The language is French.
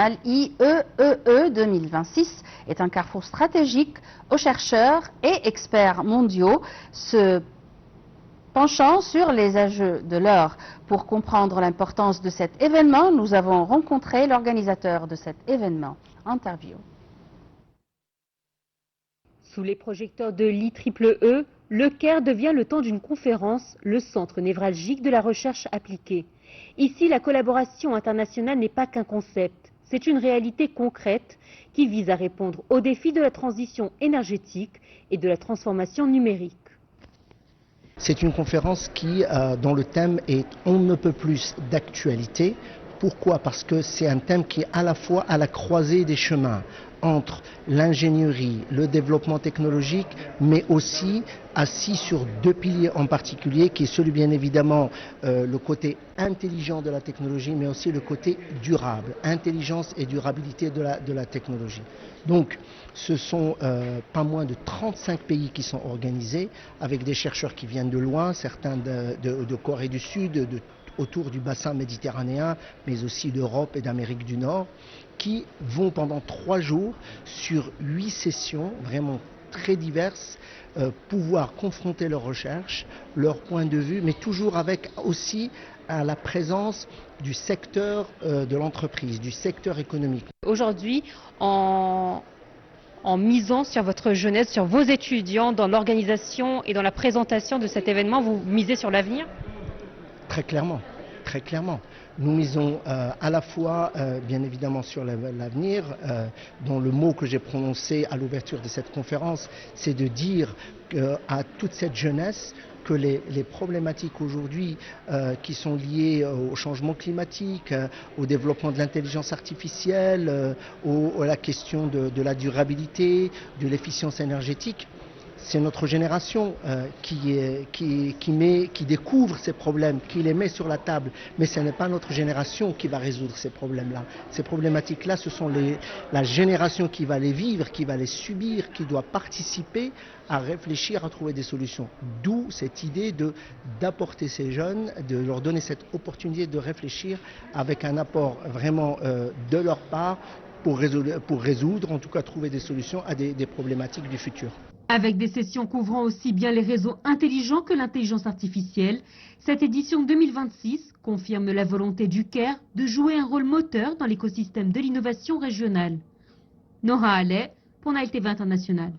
IEEE 2026 est un carrefour stratégique aux chercheurs et experts mondiaux se penchant sur les enjeux de l'heure. Pour comprendre l'importance de cet événement, nous avons rencontré l'organisateur de cet événement. Interview. Sous les projecteurs de l'IEEE, le Caire devient le temps d'une conférence, le centre névralgique de la recherche appliquée. Ici, la collaboration internationale n'est pas qu'un concept, c'est une réalité concrète qui vise à répondre aux défis de la transition énergétique et de la transformation numérique. C'est une conférence dont le thème est « On ne peut plus d'actualité ». Pourquoi? Parce que c'est un thème qui est à la fois à la croisée des chemins entre l'ingénierie, le développement technologique, mais aussi assis sur deux piliers en particulier, qui est celui bien évidemment le côté intelligent de la technologie, mais aussi le côté durable, intelligence et durabilité de la technologie. Donc ce sont pas moins de 35 pays qui sont organisés, avec des chercheurs qui viennent de loin, certains de Corée du Sud, autour du bassin méditerranéen, mais aussi d'Europe et d'Amérique du Nord, qui vont pendant 3 jours, sur 8 sessions vraiment très diverses, pouvoir confronter leurs recherches, leurs points de vue, mais toujours avec aussi la présence du secteur de l'entreprise, du secteur économique. Aujourd'hui, en misant sur votre jeunesse, sur vos étudiants, dans l'organisation et dans la présentation de cet événement, vous misez sur l'avenir ? Très clairement, très clairement. Nous misons à la fois, bien évidemment, sur l'avenir, dont le mot que j'ai prononcé à l'ouverture de cette conférence, c'est de dire à toute cette jeunesse que les problématiques aujourd'hui qui sont liées au changement climatique, au développement de l'intelligence artificielle, à la question de la durabilité, de l'efficience énergétique, c'est notre génération qui découvre ces problèmes, qui les met sur la table. Mais ce n'est pas notre génération qui va résoudre ces problèmes-là. Ces problématiques-là, ce sont la génération qui va les vivre, qui va les subir, qui doit participer à réfléchir, à trouver des solutions. D'où cette idée d'apporter ces jeunes, de leur donner cette opportunité de réfléchir avec un apport vraiment de leur part pour résoudre, en tout cas trouver des solutions à des problématiques du futur. Avec des sessions couvrant aussi bien les réseaux intelligents que l'intelligence artificielle, cette édition 2026 confirme la volonté du Caire de jouer un rôle moteur dans l'écosystème de l'innovation régionale. Nora Allais pour Nile TV International.